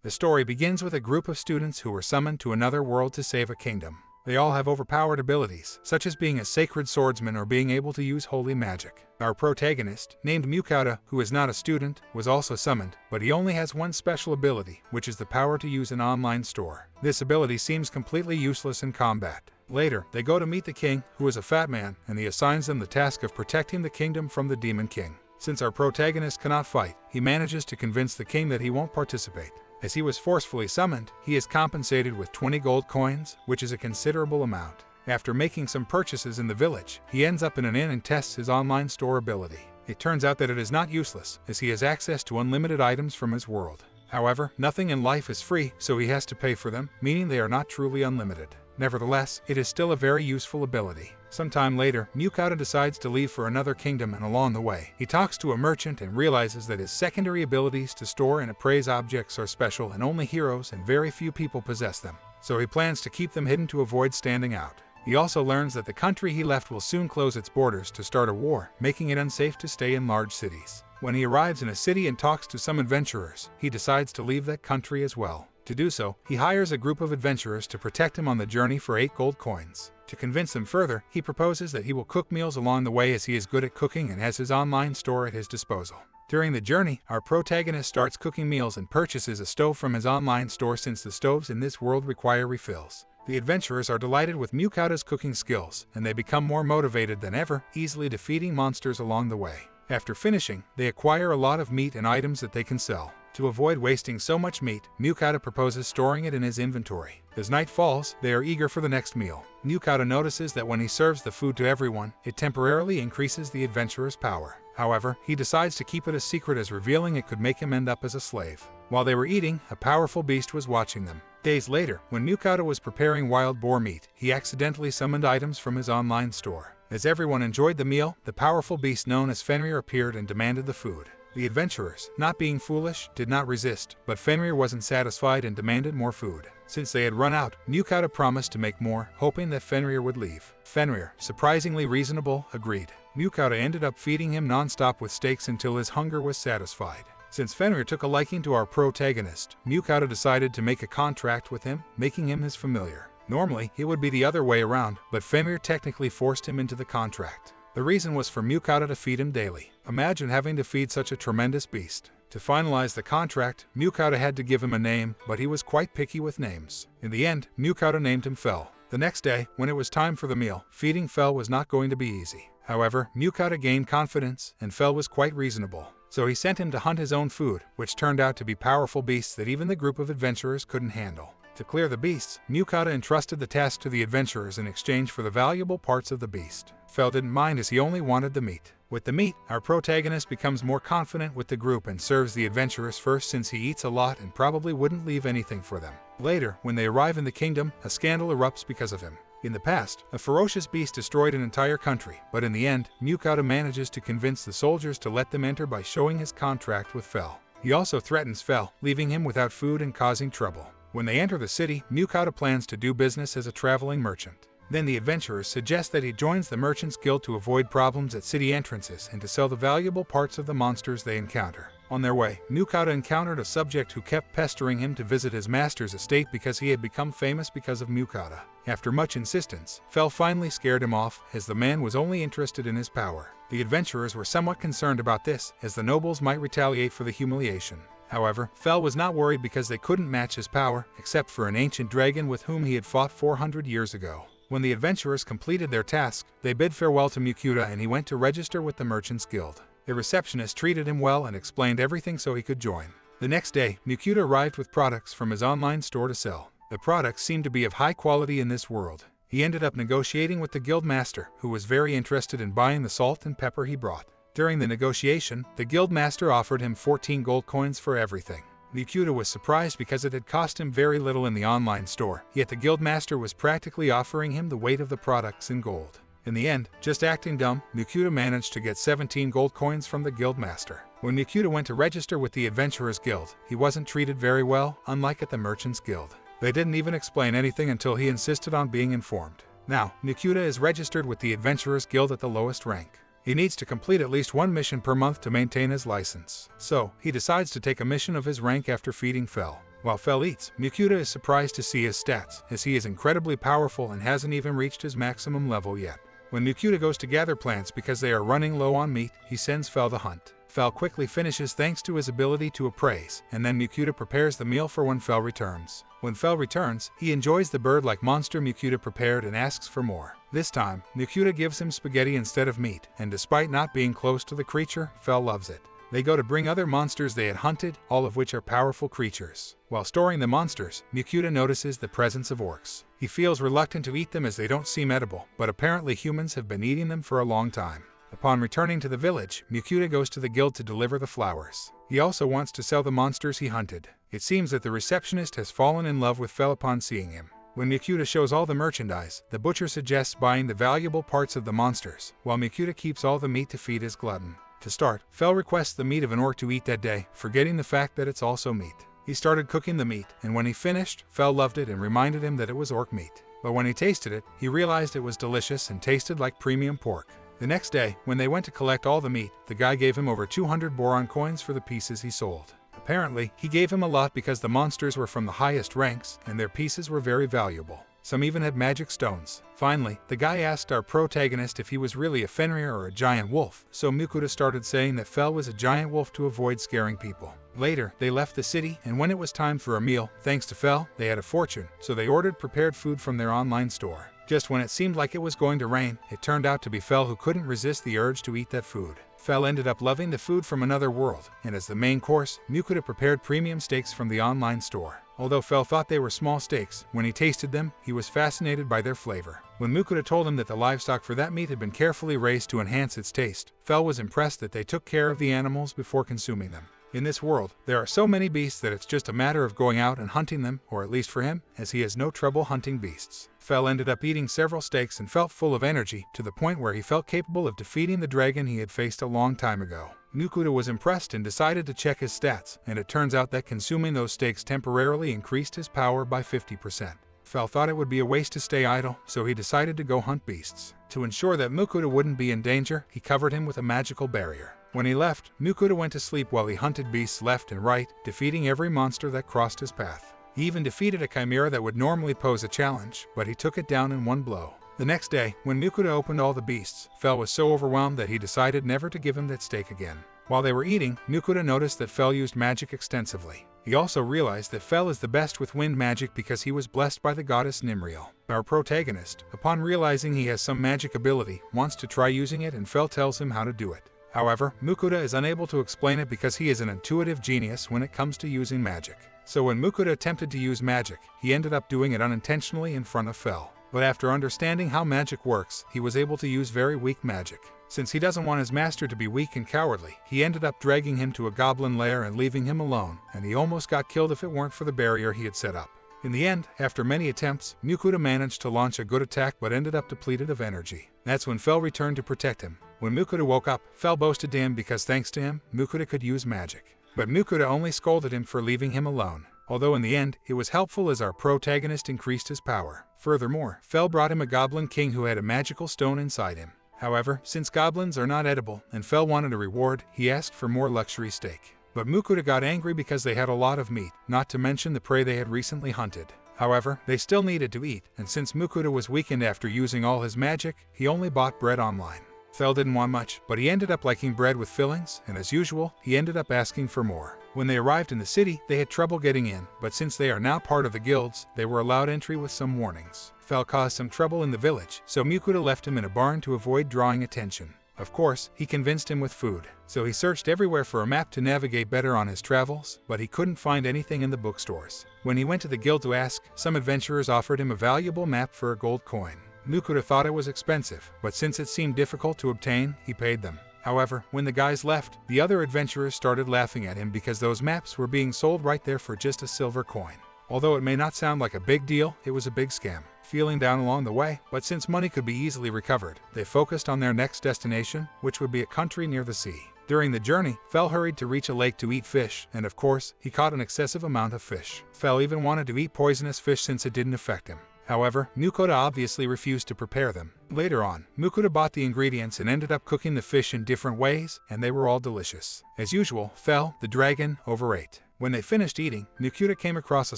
The story begins with a group of students who were summoned to another world to save a kingdom. They all have overpowered abilities, such as being a sacred swordsman or being able to use holy magic. Our protagonist, named Mukata, who is not a student, was also summoned, but he only has one special ability, which is the power to use an online store. This ability seems completely useless in combat. Later, they go to meet the king, who is a fat man, and he assigns them the task of protecting the kingdom from the Demon King. Since our protagonist cannot fight, he manages to convince the king that he won't participate. As he was forcefully summoned, he is compensated with 20 gold coins, which is a considerable amount. After making some purchases in the village, he ends up in an inn and tests his online store ability. It turns out that it is not useless, as he has access to unlimited items from his world. However, nothing in life is free, so he has to pay for them, meaning they are not truly unlimited. Nevertheless, it is still a very useful ability. Sometime later, Mukata decides to leave for another kingdom, and along the way, he talks to a merchant and realizes that his secondary abilities to store and appraise objects are special and only heroes and very few people possess them. So he plans to keep them hidden to avoid standing out. He also learns that the country he left will soon close its borders to start a war, making it unsafe to stay in large cities. When he arrives in a city and talks to some adventurers, he decides to leave that country as well. To do so, he hires a group of adventurers to protect him on the journey for 8 gold coins. To convince them further, he proposes that he will cook meals along the way as he is good at cooking and has his online store at his disposal. During the journey, our protagonist starts cooking meals and purchases a stove from his online store since the stoves in this world require refills. The adventurers are delighted with Mukata's cooking skills, and they become more motivated than ever, easily defeating monsters along the way. After finishing, they acquire a lot of meat and items that they can sell. To avoid wasting so much meat, Mukata proposes storing it in his inventory. As night falls, they are eager for the next meal. Mukata notices that when he serves the food to everyone, it temporarily increases the adventurer's power. However, he decides to keep it a secret as revealing it could make him end up as a slave. While they were eating, a powerful beast was watching them. Days later, when Mukata was preparing wild boar meat, he accidentally summoned items from his online store. As everyone enjoyed the meal, the powerful beast known as Fenrir appeared and demanded the food. The adventurers, not being foolish, did not resist, but Fenrir wasn't satisfied and demanded more food. Since they had run out, Mukata promised to make more, hoping that Fenrir would leave. Fenrir, surprisingly reasonable, agreed. Mukata ended up feeding him non-stop with steaks until his hunger was satisfied. Since Fenrir took a liking to our protagonist, Mukata decided to make a contract with him, making him his familiar. Normally, it would be the other way around, but Fenrir technically forced him into the contract. The reason was for Mukata to feed him daily. Imagine having to feed such a tremendous beast. To finalize the contract, Mukata had to give him a name, but he was quite picky with names. In the end, Mukata named him Fel. The next day, when it was time for the meal, feeding Fel was not going to be easy. However, Mukata gained confidence, and Fel was quite reasonable. So he sent him to hunt his own food, which turned out to be powerful beasts that even the group of adventurers couldn't handle. To clear the beasts, Mukata entrusted the task to the adventurers in exchange for the valuable parts of the beast. Fel didn't mind as he only wanted the meat. With the meat, our protagonist becomes more confident with the group and serves the adventurers first since he eats a lot and probably wouldn't leave anything for them. Later, when they arrive in the kingdom, a scandal erupts because of him. In the past, a ferocious beast destroyed an entire country, but in the end, Mukata manages to convince the soldiers to let them enter by showing his contract with Fel. He also threatens Fel, leaving him without food and causing trouble. When they enter the city, Mukata plans to do business as a traveling merchant. Then the adventurers suggest that he joins the Merchants Guild to avoid problems at city entrances and to sell the valuable parts of the monsters they encounter. On their way, Mukata encountered a subject who kept pestering him to visit his master's estate because he had become famous because of Mukata. After much insistence, Fel finally scared him off, as the man was only interested in his power. The adventurers were somewhat concerned about this, as the nobles might retaliate for the humiliation. However, Fel was not worried because they couldn't match his power, except for an ancient dragon with whom he had fought 400 years ago. When the adventurers completed their task, they bid farewell to Mukata and he went to register with the Merchants Guild. The receptionist treated him well and explained everything so he could join. The next day, Mukata arrived with products from his online store to sell. The products seemed to be of high quality in this world. He ended up negotiating with the guild master, who was very interested in buying the salt and pepper he brought. During the negotiation, the guild master offered him 14 gold coins for everything. Mukata was surprised because it had cost him very little in the online store, yet the guild master was practically offering him the weight of the products in gold. In the end, just acting dumb, Mukata managed to get 17 gold coins from the guild master. When Mukata went to register with the Adventurers Guild, he wasn't treated very well, unlike at the Merchants Guild. They didn't even explain anything until he insisted on being informed. Now, Mukata is registered with the Adventurers Guild at the lowest rank. He needs to complete at least one mission per month to maintain his license. So, he decides to take a mission of his rank after feeding Fel. While Fel eats, Mukuta is surprised to see his stats, as he is incredibly powerful and hasn't even reached his maximum level yet. When Mukuta goes to gather plants because they are running low on meat, he sends Fel to hunt. Fel quickly finishes thanks to his ability to appraise, and then Mukuta prepares the meal for when Fel returns. When Fel returns, he enjoys the bird-like monster Mukuta prepared and asks for more. This time, Mukuta gives him spaghetti instead of meat, and despite not being close to the creature, Fel loves it. They go to bring other monsters they had hunted, all of which are powerful creatures. While storing the monsters, Mukuta notices the presence of orcs. He feels reluctant to eat them as they don't seem edible, but apparently humans have been eating them for a long time. Upon returning to the village, Mukuta goes to the guild to deliver the flowers. He also wants to sell the monsters he hunted. It seems that the receptionist has fallen in love with Fel upon seeing him. When Mukuta shows all the merchandise, the butcher suggests buying the valuable parts of the monsters, while Mukuta keeps all the meat to feed his glutton. To start, Fel requests the meat of an orc to eat that day, forgetting the fact that it's also meat. He started cooking the meat, and when he finished, Fel loved it and reminded him that it was orc meat. But when he tasted it, he realized it was delicious and tasted like premium pork. The next day, when they went to collect all the meat, the guy gave him over 200 boron coins for the pieces he sold. Apparently, he gave him a lot because the monsters were from the highest ranks, and their pieces were very valuable. Some even had magic stones. Finally, the guy asked our protagonist if he was really a Fenrir or a giant wolf, so Mukuta started saying that Fel was a giant wolf to avoid scaring people. Later, they left the city, and when it was time for a meal, thanks to Fel, they had a fortune, so they ordered prepared food from their online store. Just when it seemed like it was going to rain, it turned out to be Fel who couldn't resist the urge to eat that food. Fel ended up loving the food from another world, and as the main course, Mukuta prepared premium steaks from the online store. Although Fel thought they were small steaks, when he tasted them, he was fascinated by their flavor. When Mukuta told him that the livestock for that meat had been carefully raised to enhance its taste, Fel was impressed that they took care of the animals before consuming them. In this world, there are so many beasts that it's just a matter of going out and hunting them, or at least for him, as he has no trouble hunting beasts. Fel ended up eating several steaks and felt full of energy, to the point where he felt capable of defeating the dragon he had faced a long time ago. Mukuta was impressed and decided to check his stats, and it turns out that consuming those steaks temporarily increased his power by 50%. Fel thought it would be a waste to stay idle, so he decided to go hunt beasts. To ensure that Mukuta wouldn't be in danger, he covered him with a magical barrier. When he left, Mukuta went to sleep while he hunted beasts left and right, defeating every monster that crossed his path. He even defeated a chimera that would normally pose a challenge, but he took it down in one blow. The next day, when Mukuta opened all the beasts, Fel was so overwhelmed that he decided never to give him that steak again. While they were eating, Mukuta noticed that Fel used magic extensively. He also realized that Fel is the best with wind magic because he was blessed by the goddess Nimriel. Our protagonist, upon realizing he has some magic ability, wants to try using it, and Fel tells him how to do it. However, Mukuta is unable to explain it because he is an intuitive genius when it comes to using magic. So when Mukuta attempted to use magic, he ended up doing it unintentionally in front of Fel. But after understanding how magic works, he was able to use very weak magic. Since he doesn't want his master to be weak and cowardly, he ended up dragging him to a goblin lair and leaving him alone, and he almost got killed if it weren't for the barrier he had set up. In the end, after many attempts, Mukuta managed to launch a good attack but ended up depleted of energy. That's when Fel returned to protect him. When Mukuta woke up, Fel boasted to him because thanks to him, Mukuta could use magic. But Mukuta only scolded him for leaving him alone. Although in the end, it was helpful as our protagonist increased his power. Furthermore, Fel brought him a goblin king who had a magical stone inside him. However, since goblins are not edible and Fel wanted a reward, he asked for more luxury steak. But Mukuta got angry because they had a lot of meat, not to mention the prey they had recently hunted. However, they still needed to eat, and since Mukuta was weakened after using all his magic, he only bought bread online. Fel didn't want much, but he ended up liking bread with fillings, and as usual, he ended up asking for more. When they arrived in the city, they had trouble getting in, but since they are now part of the guilds, they were allowed entry with some warnings. Fel caused some trouble in the village, so Mukuta left him in a barn to avoid drawing attention. Of course, he convinced him with food, so he searched everywhere for a map to navigate better on his travels, but he couldn't find anything in the bookstores. When he went to the guild to ask, some adventurers offered him a valuable map for a gold coin. Mukuta thought it was expensive, but since it seemed difficult to obtain, he paid them. However, when the guys left, the other adventurers started laughing at him because those maps were being sold right there for just a silver coin. Although it may not sound like a big deal, it was a big scam. Feeling down along the way, but since money could be easily recovered, they focused on their next destination, which would be a country near the sea. During the journey, Fel hurried to reach a lake to eat fish, and of course, he caught an excessive amount of fish. Fel even wanted to eat poisonous fish since it didn't affect him. However, Mukuta obviously refused to prepare them. Later on, Mukuta bought the ingredients and ended up cooking the fish in different ways, and they were all delicious. As usual, Fel, the dragon, overate. When they finished eating, Mukuta came across a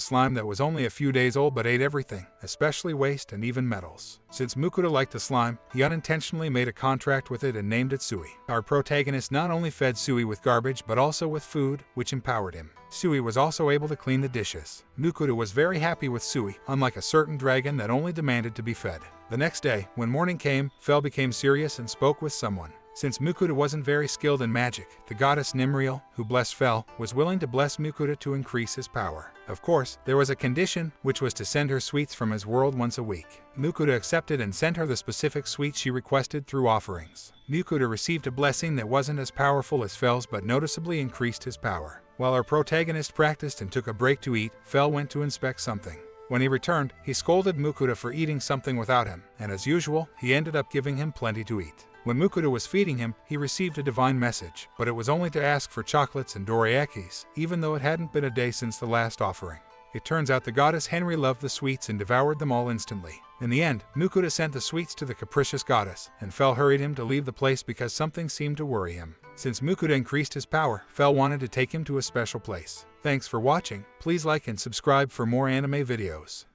slime that was only a few days old but ate everything, especially waste and even metals. Since Mukuta liked the slime, he unintentionally made a contract with it and named it Sui. Our protagonist not only fed Sui with garbage but also with food, which empowered him. Sui was also able to clean the dishes. Mukuta was very happy with Sui, unlike a certain dragon that only demanded to be fed. The next day, when morning came, Fel became serious and spoke with someone. Since Mukuta wasn't very skilled in magic, the goddess Nimriel, who blessed Fel, was willing to bless Mukuta to increase his power. Of course, there was a condition, which was to send her sweets from his world once a week. Mukuta accepted and sent her the specific sweets she requested through offerings. Mukuta received a blessing that wasn't as powerful as Fel's but noticeably increased his power. While our protagonist practiced and took a break to eat, Fel went to inspect something. When he returned, he scolded Mukuta for eating something without him, and as usual, he ended up giving him plenty to eat. When Mukuta was feeding him, he received a divine message, but it was only to ask for chocolates and dorayakis, even though it hadn't been a day since the last offering. It turns out the goddess Henry loved the sweets and devoured them all instantly. In the end, Mukuta sent the sweets to the capricious goddess, and Fel hurried him to leave the place because something seemed to worry him. Since Mukuta increased his power, Fel wanted to take him to a special place. Thanks for watching. Please like and subscribe for more anime videos.